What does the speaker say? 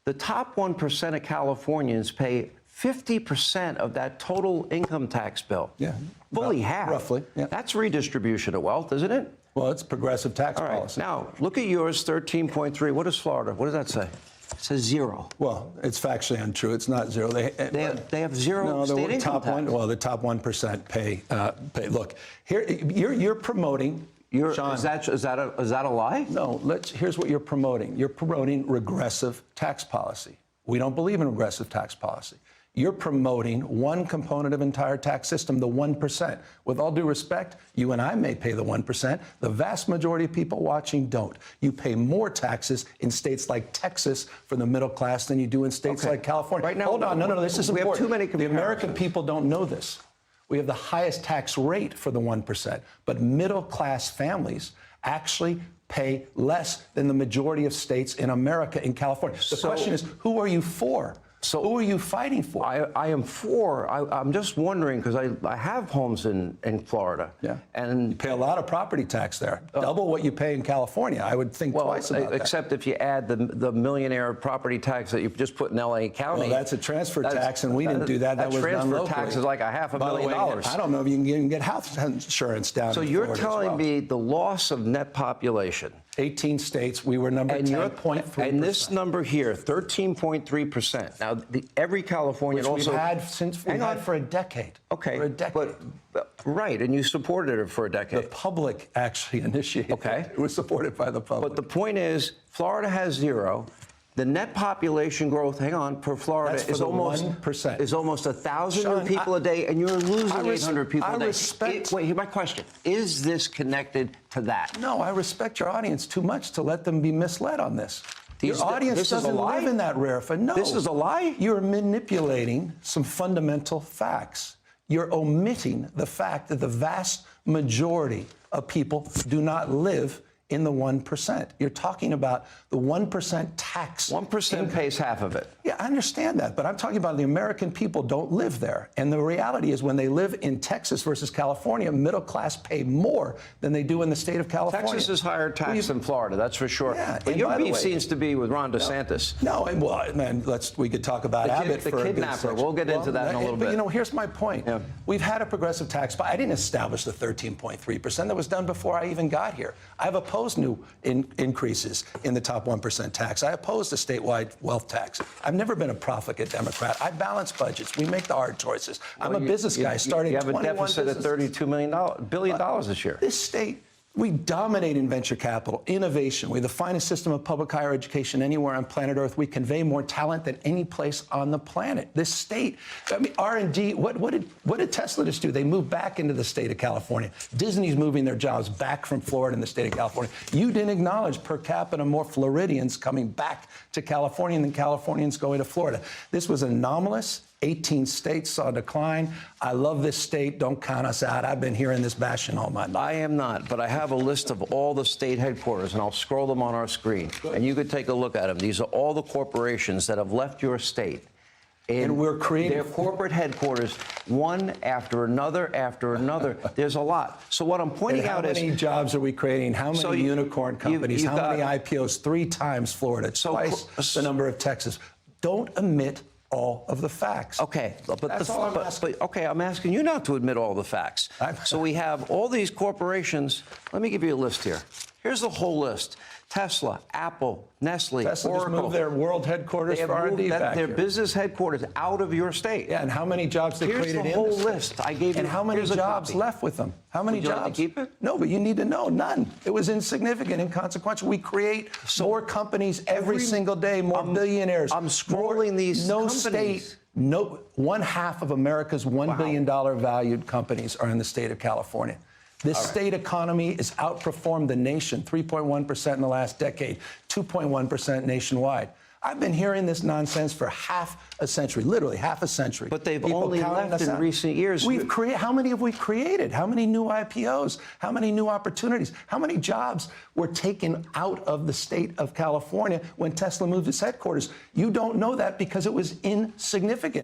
The top 1% of Californians pay 50% of that total income tax bill. Yeah. Fully half. Roughly. Yeah. That's redistribution of wealth, isn't it? Well, it's progressive tax All right. policy. Now, look at yours, 13.3. What is Florida? What does that say? It says zero. Well, it's factually untrue. It's not zero. They have zero state income tax. The top 1% pay. Look, here you're promoting. Sean, is that a lie? No. Here's what you're promoting. You're promoting regressive tax policy. We don't believe in regressive tax policy. You're promoting one component of entire tax system, the 1%. With all due respect, you and I may pay the 1%. The vast majority of people watching don't. You pay more taxes in states like Texas for the middle class than you do in states like California. Right now, hold on, no, this is important. We have too many comparisons. The American people don't know this. We have the highest tax rate for the 1%, but middle class families actually pay less than the majority of states in America in California. The question is, who are you for? So who are you fighting for? I am for. I'm just wondering, because I have homes in Florida. Yeah. And you pay a lot of property tax there. Double what you pay in California. I would think twice about that. Except if you add the millionaire property tax that you just put in L.A. County. Well, that's a transfer tax, and we didn't do that. That was done locally. Transfer tax is like $500,000. I don't know if you can get health insurance down in Florida. So you're telling me the loss of net population. 18 states, we were number 10.3%. And this number here, 13.3%. Now, every Californian Which we've had for a decade. Okay, for a decade. But right, and you supported it for a decade. The public actually initiated it. It was supported by the public. But the point is, Florida has zero. The net population growth, for Florida is almost 1%. Is almost 1,000 new people a day, and you're losing 800 people a day. Wait, here's my question: is this connected to that? No, I respect your audience too much to let them be misled on this. Your audience doesn't live in that rarefied. No, this is a lie. You're manipulating some fundamental facts. You're omitting the fact that the vast majority of people do not live in the 1%. You're talking about the 1% tax. 1% pays half of it. Yeah, I understand that, but I'm talking about the American people don't live there. And the reality is when they live in Texas versus California, middle class pay more than they do in the state of California. Texas is higher tax than Florida, that's for sure. Yeah, but your beef seems to be with Ron DeSantis. We could talk about Abbott for the kidnapper. We'll get into that in a little bit. But, here's my point. Yeah. We've had a progressive tax, but I didn't establish the 13.3%. That was done before I even got here. I've opposed new increases in the top 1% tax. I oppose the statewide wealth tax. I've never been a profligate Democrat. I balance budgets. We make the hard choices. I'm a business guy starting 21 You have a deficit of $32 billion this year. This state, we dominate in venture capital, innovation. We have the finest system of public higher education anywhere on planet Earth. We convey more talent than any place on the planet. This state, R&D, what did Tesla just do? They moved back into the state of California. Disney's moving their jobs back from Florida in the state of California. You didn't acknowledge per capita more Floridians coming back to California than Californians going to Florida. This was anomalous. 18 states saw a decline. I love this state. Don't count us out. I've been hearing this bashing all my life. I am not, but I have a list of all the state headquarters, and I'll scroll them on our screen. Good. And you could take a look at them. These are all the corporations that have left your state. And we're creating their corporate headquarters, one after another after another. There's a lot. So what I'm pointing out is... How many jobs are we creating? How many unicorn companies? How many IPOs? 3 times Florida, twice the number of Texas. Don't omit all of the facts. Okay, I'm asking you not to admit all the facts. So we have all these corporations. Let me give you a list here. Here's the whole list. Tesla, Apple, Nestle, Tesla Oracle. Just moved their world headquarters for R&D back their here. business headquarters out of your state. Yeah, and how many jobs they created in the whole list I gave you. And how many jobs left with them? How many jobs? Would you like to keep it? No, but you need to know. None. It was insignificant, inconsequential. We create more companies every single day, more billionaires. I'm scrolling these companies. One half of America's $1 billion valued companies are in the state of California. This state economy has outperformed the nation, 3.1% in the last decade, 2.1% nationwide. I've been hearing this nonsense for half a century, literally half a century. But they've only left in recent years. How many have we created? How many new IPOs? How many new opportunities? How many jobs were taken out of the state of California when Tesla moved its headquarters? You don't know that because it was insignificant.